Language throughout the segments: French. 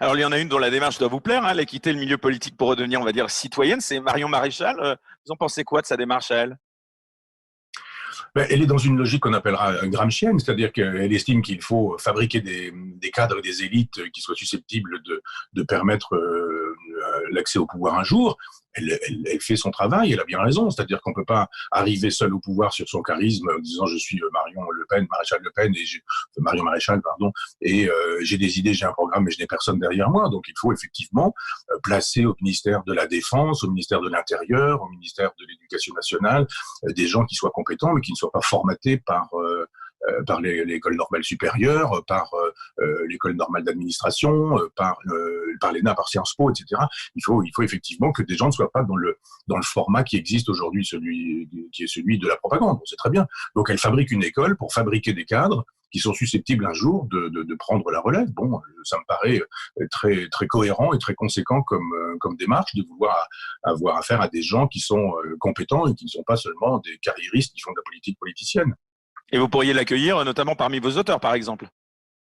Alors, il y en a une dont la démarche doit vous plaire, hein, elle a quitté le milieu politique pour redevenir, on va dire, citoyenne, c'est Marion Maréchal. Vous en pensez quoi de sa démarche à elle? Ben, elle est dans une logique qu'on appellera gramscienne, c'est-à-dire qu'elle estime qu'il faut fabriquer des cadres et des élites qui soient susceptibles de permettre l'accès au pouvoir un jour. Elle fait son travail, elle a bien raison, c'est-à-dire qu'on ne peut pas arriver seul au pouvoir sur son charisme en disant je suis Marion Le Pen, Maréchal Le Pen, Marion Maréchal, pardon, et j'ai des idées, j'ai un programme, mais je n'ai personne derrière moi. Donc il faut effectivement placer au ministère de la Défense, au ministère de l'Intérieur, au ministère de l'Éducation nationale, des gens qui soient compétents, mais qui ne soient pas formatés par l'école normale supérieure, par l'école normale d'administration, par l'ENA, par Sciences Po, etc. Il faut effectivement que des gens ne soient pas dans le format qui existe aujourd'hui, qui est celui de la propagande. C'est très bien. Donc elle fabrique une école pour fabriquer des cadres qui sont susceptibles un jour de prendre la relève. Bon, ça me paraît très, très cohérent et très conséquent comme démarche de vouloir avoir affaire à des gens qui sont compétents et qui ne sont pas seulement des carriéristes qui font de la politique politicienne. Et vous pourriez l'accueillir, notamment parmi vos auteurs, par exemple.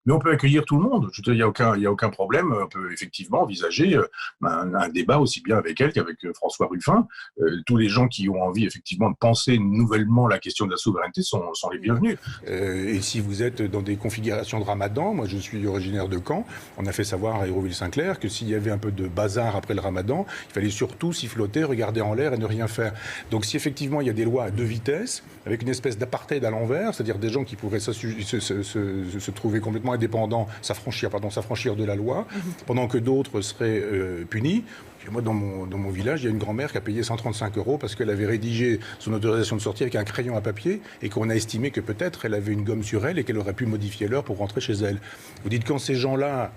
Mais on peut accueillir tout le monde. Il n'y a aucun problème. On peut effectivement envisager un débat aussi bien avec elle qu'avec François Ruffin. Tous les gens qui ont envie effectivement de penser nouvellement la question de la souveraineté sont les bienvenus. Et si vous êtes dans des configurations de Ramadan, moi je suis originaire de Caen, on a fait savoir à Hérouville-Saint-Clair que s'il y avait un peu de bazar après le Ramadan, il fallait surtout siffloter, regarder en l'air et ne rien faire. Donc si effectivement il y a des lois à deux vitesses, avec une espèce d'apartheid à l'envers, c'est-à-dire des gens qui pourraient se trouver complètement indépendants, s'affranchir de la loi, pendant que d'autres seraient punis. Moi, dans mon village, il y a une grand-mère qui a payé 135 € parce qu'elle avait rédigé son autorisation de sortie avec un crayon à papier et qu'on a estimé que peut-être elle avait une gomme sur elle et qu'elle aurait pu modifier l'heure pour rentrer chez elle. Vous dites quand ces gens-là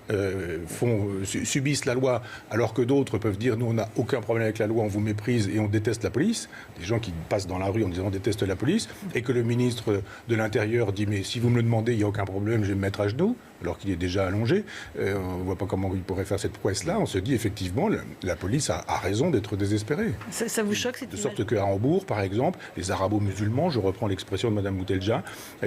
subissent la loi alors que d'autres peuvent dire nous on n'a aucun problème avec la loi, on vous méprise et on déteste la police, des gens qui passent dans la rue en disant on déteste la police, et que le ministre de l'Intérieur dit mais si vous me le demandez, il n'y a aucun problème, je vais me mettre à genoux, alors qu'il est déjà allongé, on ne voit pas comment il pourrait faire cette prouesse-là. On se dit effectivement la police a raison d'être désespérée. Ça vous choque cette image ? De sorte qu'à Hambourg, par exemple, les arabo-musulmans, je reprends l'expression de Mme Boutelja,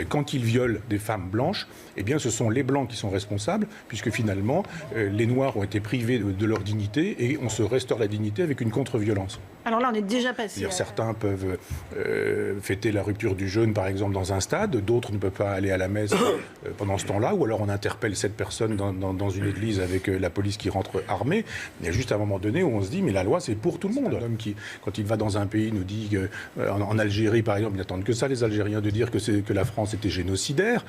quand ils violent des femmes blanches, eh bien ce sont les blancs qui sont responsables, puisque finalement les noirs ont été privés de leur dignité et on se restaure la dignité avec une contre-violence. Alors là, on est déjà passé. Certains peuvent fêter la rupture du jeûne, par exemple, dans un stade, d'autres ne peuvent pas aller à la messe pendant ce temps-là, ou alors on interpelle cette personne dans une église avec la police qui rentre armée. Il y a juste un moment donné où on se dit, mais la loi, c'est pour tout le monde. Un homme qui, quand il va dans un pays, nous dit en Algérie, par exemple, ils n'attendent que ça, les Algériens, de dire que la France était génocidaire.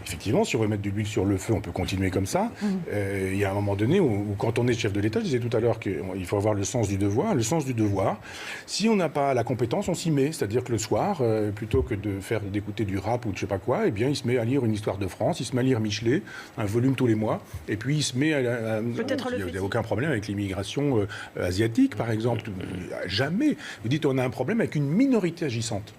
Effectivement, si on veut mettre de l'huile sur le feu, on peut continuer comme ça. Il y a un moment donné où quand on est chef de l'État, je disais tout à l'heure qu'il faut avoir le sens du devoir. Le sens du devoir, si on n'a pas la compétence, on s'y met. C'est-à-dire que le soir, plutôt que d'écouter du rap ou de je sais pas quoi, eh bien, il se met à lire une histoire de France, il se met à lire Michelet, un volume tous les mois, et puis il se met à il n'y a aucun problème avec l'immigration asiatique, par exemple. Jamais. Vous dites, on a un problème avec une minorité agissante.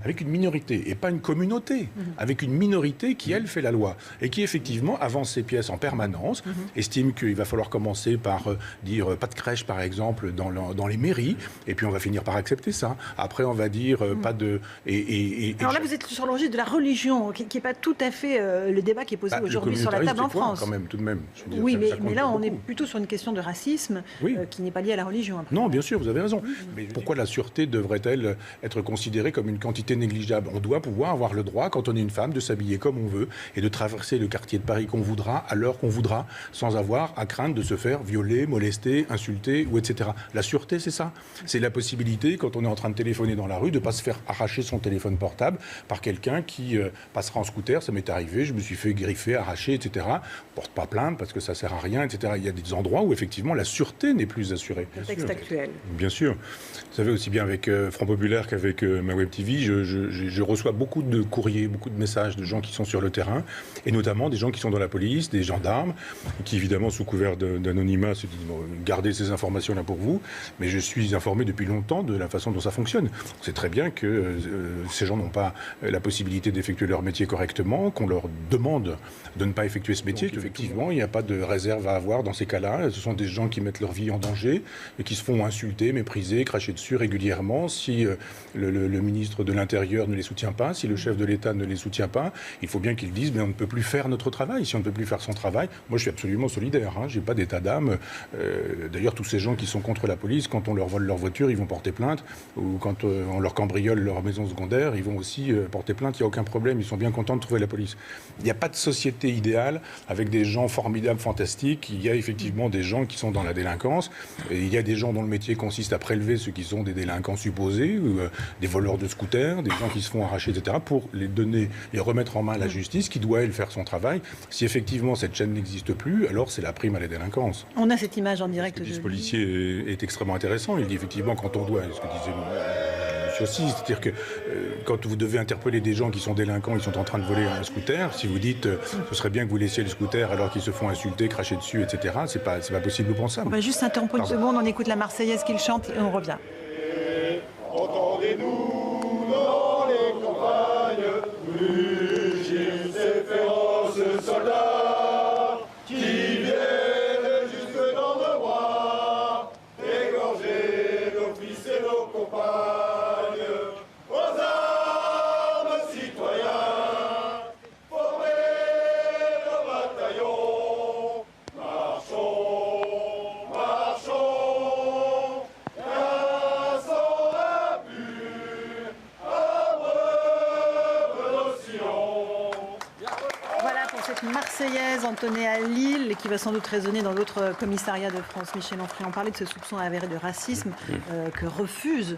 Avec une minorité, et pas une communauté, avec une minorité qui, elle, fait la loi, et qui, effectivement, avance ses pièces en permanence, estime qu'il va falloir commencer par dire pas de crèche, par exemple, dans les mairies, et puis on va finir par accepter ça. Après, on va dire pas de... Alors là, vous êtes sur l'enjeu de la religion, qui n'est pas tout à fait le débat qui est posé aujourd'hui sur la table en France. Quand même, tout de même. Dire, oui, mais là, on est plutôt sur une question de racisme qui n'est pas liée à la religion. Non, bien sûr, vous avez raison. Mais pourquoi la sûreté devrait-elle être considérée comme une quantité négligeable? On doit pouvoir avoir le droit, quand on est une femme, de s'habiller comme on veut et de traverser le quartier de Paris qu'on voudra, à l'heure qu'on voudra, sans avoir à craindre de se faire violer, molester, insulter, ou etc. La sûreté, c'est ça. C'est la possibilité, quand on est en train de téléphoner dans la rue, de ne pas se faire arracher son téléphone portable par quelqu'un qui passera en scooter. Ça m'est arrivé, je me suis fait griffer, arracher, etc. On ne porte pas plainte parce que ça ne sert à rien, etc. Il y a des endroits où, effectivement, la sûreté n'est plus assurée. Le texte actuel. Bien sûr. Vous savez, aussi bien avec Front Populaire qu'avec ma Web TV, je reçois beaucoup de courriers, beaucoup de messages de gens qui sont sur le terrain, et notamment des gens qui sont dans la police, des gendarmes, qui évidemment, sous couvert d'anonymat, se disent bon, gardez ces informations-là pour vous, mais je suis informé depuis longtemps de la façon dont ça fonctionne. C'est très bien que ces gens n'ont pas la possibilité d'effectuer leur métier correctement, qu'on leur demande de ne pas effectuer ce métier, qu'effectivement, il n'y a pas de réserve à avoir dans ces cas-là. Ce sont des gens qui mettent leur vie en danger et qui se font insulter, mépriser, cracher dessus régulièrement. Si le ministre de l'Intérieur ne les soutient pas, si le chef de l'État ne les soutient pas, il faut bien qu'ils disent mais on ne peut plus faire notre travail. Si on ne peut plus faire son travail, moi je suis absolument solidaire, hein, j'ai pas d'état d'âme. D'ailleurs, tous ces gens qui sont contre la police, quand on leur vole leur voiture, ils vont porter plainte, ou quand on leur cambriole leur maison secondaire, ils vont aussi porter plainte, il n'y a aucun problème, ils sont bien contents de trouver la police. Il n'y a pas de société idéale avec des gens formidables, fantastiques. Il y a effectivement des gens qui sont dans la délinquance, et il y a des gens dont le métier consiste à prélever ceux qui sont des délinquants supposés, ou des voleurs de scooters, des gens qui se font arracher, etc., pour les remettre en main à la justice, qui doit, elle, faire son travail. Si effectivement cette chaîne n'existe plus, alors c'est la prime à la délinquance. On a cette image en direct. Ce que dit ce policier est extrêmement intéressant. Il dit effectivement quand on doit, ce que disait monsieur aussi, c'est-à-dire que quand vous devez interpeller des gens qui sont délinquants, ils sont en train de voler un scooter, si vous dites ce serait bien que vous laissiez le scooter alors qu'ils se font insulter, cracher dessus, etc., c'est pas possible ou pensable. On va juste s'interrompre une seconde, on écoute la Marseillaise qu'il chante et on revient. Entendez-nous dans les campagnes, rugir ces féroces soldats qui viennent jusque dans nos bois, égorger nos fils et nos compagnes, aux armes citoyens, formez nos bataillons, marchons, marchons, cassons la pure, abreuve nos sillons. Voilà pour cette Marseillaise entonnée à Lille, qui va sans doute résonner dans d'autres commissariats de France. Michel Onfray, on parlait de ce soupçon avéré de racisme que refusent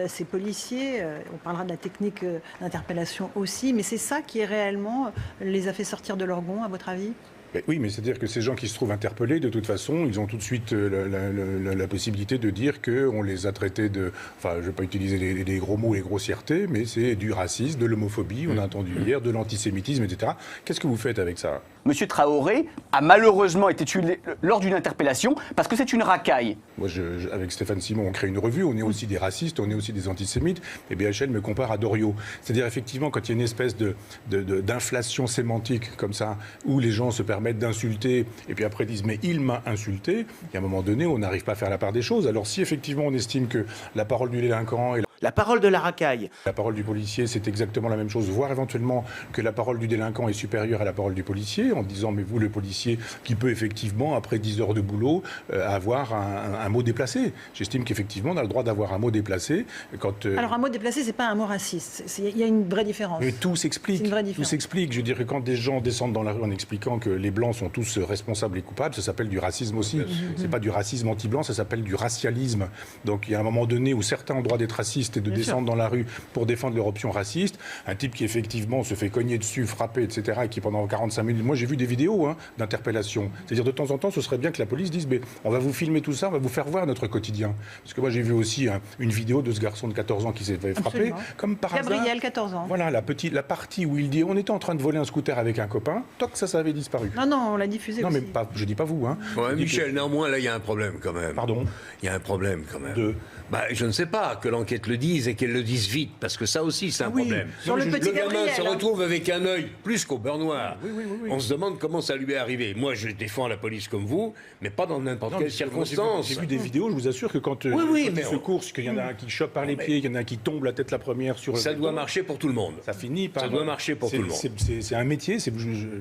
ces policiers. On parlera de la technique d'interpellation aussi, mais c'est ça qui réellement les a fait sortir de leur gonds, à votre avis ? Oui, mais c'est-à-dire que ces gens qui se trouvent interpellés, de toute façon, ils ont tout de suite la possibilité de dire qu'on les a traités de... Enfin, je ne vais pas utiliser les gros mots, les grossièretés, mais c'est du racisme, de l'homophobie, on a entendu hier, de l'antisémitisme, etc. Qu'est-ce que vous faites avec ça ? Monsieur Traoré a malheureusement été tué lors d'une interpellation parce que c'est une racaille. Moi, avec Stéphane Simon, on crée une revue, on est aussi des racistes, on est aussi des antisémites, et BHL me compare à Doriot. C'est-à-dire, effectivement, quand il y a une espèce d'inflation sémantique comme ça, où les gens se permettent d'insulter, et puis après disent « mais il m'a insulté », et à un moment donné, on n'arrive pas à faire la part des choses. Alors si effectivement on estime que la parole du délinquant et la parole de la racaille, la parole du policier, c'est exactement la même chose, voire éventuellement que la parole du délinquant est supérieure à la parole du policier, en disant mais vous le policier qui peut effectivement après 10 heures de boulot avoir un mot déplacé. J'estime qu'effectivement on a le droit d'avoir un mot déplacé. Alors un mot déplacé, c'est pas un mot raciste, il y a une vraie différence. Mais tout s'explique. Tout s'explique. Je dirais quand des gens descendent dans la rue en expliquant que les blancs sont tous responsables et coupables, ça s'appelle du racisme aussi. C'est pas du racisme anti-blanc, ça s'appelle du racialisme. Donc il y a un moment donné où certains ont droit d'être racistes et de descendre dans la rue pour défendre leur option raciste. Un type qui effectivement se fait cogner dessus, frapper, etc. et qui pendant 45 minutes... Moi j'ai vu des vidéos d'interpellation. C'est-à-dire de temps en temps, ce serait bien que la police dise mais on va vous filmer tout ça, on va vous faire voir notre quotidien. Parce que moi j'ai vu aussi une vidéo de ce garçon de 14 ans qui s'est fait frapper. Comme par hasard. Gabriel, 14 ans. Voilà, la partie où il dit on était en train de voler un scooter avec un copain, toc, ça avait disparu. Non, on l'a diffusé non, aussi. Mais je dis pas vous. Ouais, Michel, néanmoins, là, il y a un problème quand même. Pardon ? Il y a un problème quand même. Je ne sais pas, que l'enquête le dise et qu'elle le dise vite, parce que ça aussi, c'est un problème. Sur le petit gamin Gabriel, se retrouve avec un œil plus qu'au beurre noir. Oui. On se demande comment ça lui est arrivé. Moi, je défends la police comme vous, mais pas dans n'importe quelle circonstance. J'ai vu des vidéos, je vous assure que quand il se course, qu'il y en a un qui chope par les pieds, qu'il y en a un qui tombe la tête la première sur... Ça doit marcher pour tout le monde. Ça finit par... Ça doit marcher pour tout le monde. C'est un métier,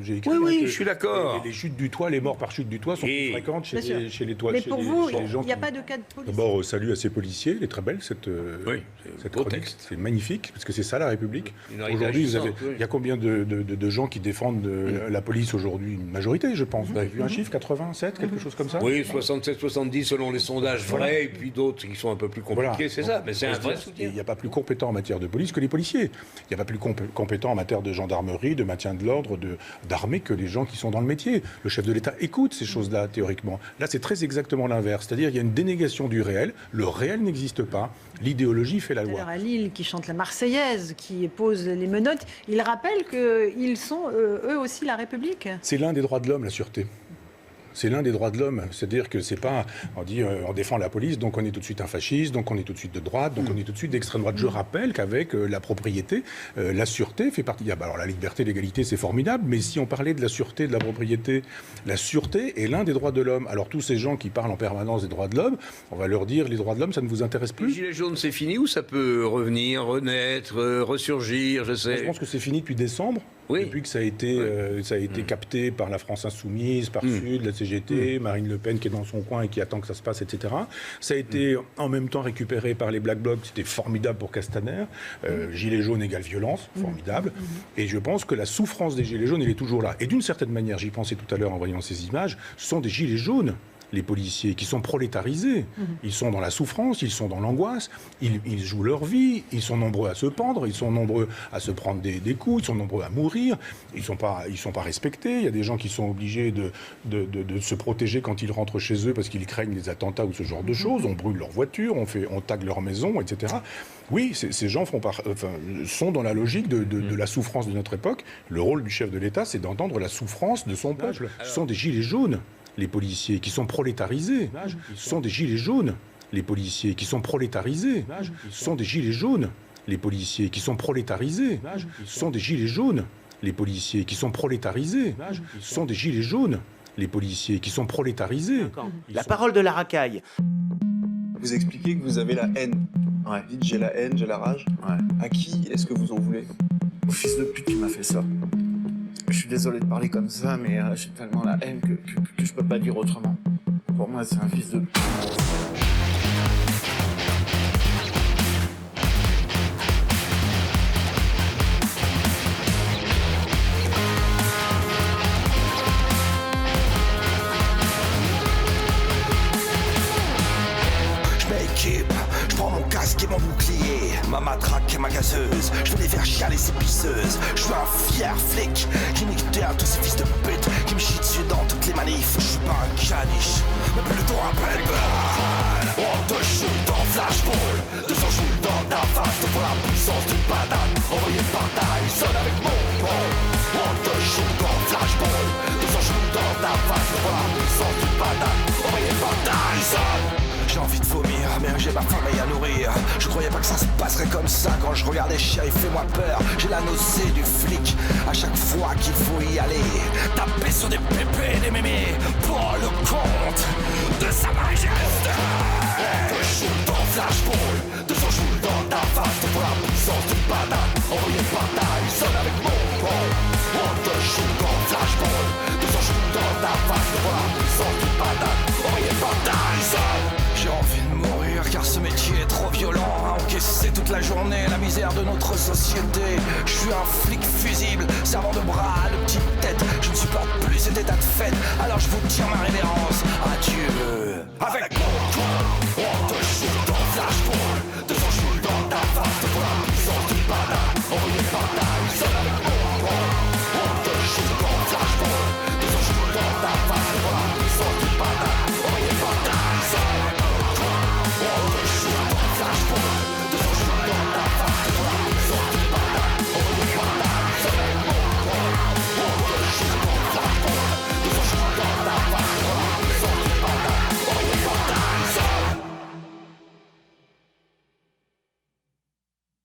j'ai écrit... Oui, je suis d'accord. Les chutes du toit, les morts par chute du toit sont plus fréquentes chez les toits. Mais pour vous, il n'y a pas de cas de police. D'abord, salut à ces policiers, elle est très belle cette chronique. C'est magnifique, parce que c'est ça la République. Aujourd'hui, il y a combien de gens qui défendent la police aujourd'hui? Une majorité, je pense. Vous avez vu un chiffre, 87, quelque chose comme ça? Oui, 67, 70 selon les sondages vrais, et puis d'autres qui sont un peu plus compliqués, c'est ça. Mais c'est un vrai soutien. Il n'y a pas plus compétent en matière de police que les policiers. Il n'y a pas plus compétent en matière de gendarmerie, de maintien de l'ordre, d'armée que les gens qui sont dans le métier. Le chef de l'État écoute ces choses-là, théoriquement. Là, c'est très exactement l'inverse. C'est-à-dire qu'il y a une dénégation du réel. Le réel n'existe pas. L'idéologie fait la loi. Alors à Lille, qui chante la Marseillaise, qui pose les menottes, il rappelle qu'ils sont eux aussi la République. C'est l'un des droits de l'homme, la sûreté. C'est l'un des droits de l'homme. C'est-à-dire que c'est pas, on dit, on défend la police, donc on est tout de suite un fasciste, donc on est tout de suite de droite, donc on est tout de suite d'extrême droite. Je rappelle qu'avec la propriété, la sûreté fait partie. Alors la liberté, l'égalité, c'est formidable, mais si on parlait de la sûreté, de la propriété, la sûreté est l'un des droits de l'homme. Alors tous ces gens qui parlent en permanence des droits de l'homme, on va leur dire, les droits de l'homme, ça ne vous intéresse plus. Les gilets jaunes, c'est fini ou ça peut revenir, renaître, ressurgir, je sais. Je pense que c'est fini depuis décembre. Oui. Depuis que ça a été capté par la France Insoumise, par Sud, la CGT, Marine Le Pen qui est dans son coin et qui attend que ça se passe, etc. Ça a été en même temps récupéré par les Black Blocs, c'était formidable pour Castaner. Gilets jaunes égale violence, formidable. Et je pense que la souffrance des Gilets jaunes, elle est toujours là. Et d'une certaine manière, j'y pensais tout à l'heure en voyant ces images, ce sont des Gilets jaunes. Les policiers qui sont prolétarisés, ils sont dans la souffrance, ils sont dans l'angoisse, ils jouent leur vie, ils sont nombreux à se pendre, ils sont nombreux à se prendre des coups, ils sont nombreux à mourir, ils sont pas respectés. Il y a des gens qui sont obligés de se protéger quand ils rentrent chez eux parce qu'ils craignent les attentats ou ce genre de choses. On brûle leurs voitures, on tague leur maison, etc. Oui, ces gens sont dans la logique de la souffrance de notre époque. Le rôle du chef de l'État, c'est d'entendre la souffrance de son peuple. Ce sont des gilets jaunes. Les policiers qui sont prolétarisés, ce sont des gilets jaunes. Les policiers qui sont prolétarisés, ce sont des gilets jaunes. Les policiers qui sont prolétarisés, ce sont des gilets jaunes. Les policiers qui sont prolétarisés, ce sont des gilets jaunes. Les policiers qui sont prolétarisés. La parole de la racaille. Vous expliquez que vous avez la haine. Ouais. Vous dites j'ai la haine, j'ai la rage. Ouais. À qui est-ce que vous en voulez? Au fils de pute qui m'a fait ça. Je suis désolé de parler comme ça, mais j'ai tellement la haine que je peux pas dire autrement. Pour moi, c'est un fils de pute. Je prends mon casque et mon bouclier, ma matraque et ma gazeuse. Je vais les faire chialer ces pisseuses. Je suis un fier flic qui nique à tous ces fils de pute qui me chient dessus dans toutes les manifs. Je suis pas un caniche, mais plutôt un pellegrane. On te shoot en flashball, 200 joules dans ta face. Te faut la puissance d'une patate envoyée par Tyson avec mon pont. On te shoot en flashball, 200 joules dans ta face. Te faut la puissance d'une patate envoyée par Tyson. J'ai envie de vomir, mais j'ai ma famille à nourrir. Je croyais pas que ça se passerait comme ça quand je regardais Sheriff Fais-moi peur. J'ai la nausée du flic à chaque fois qu'il faut y aller. Taper sur des pépés, des mémés pour le compte de sa majesté. On te shoot en flashball, 200 joules dans ta face. Te faut la puissance d'une patate envoyée par Tyson avec mon pont. On te shoot en flashball, 200 joules dans ta face. Te faut la puissance d'une patate envoyée par Tyson. J'ai envie de mourir car ce métier est trop violent. À encaisser toute la journée la misère de notre société. Je suis un flic fusible, servant de bras, de petite tête. Je ne supporte plus cet état de fait. Alors je vous tiens ma révérence. Adieu. Avec mon corps, on te shoot en flashball.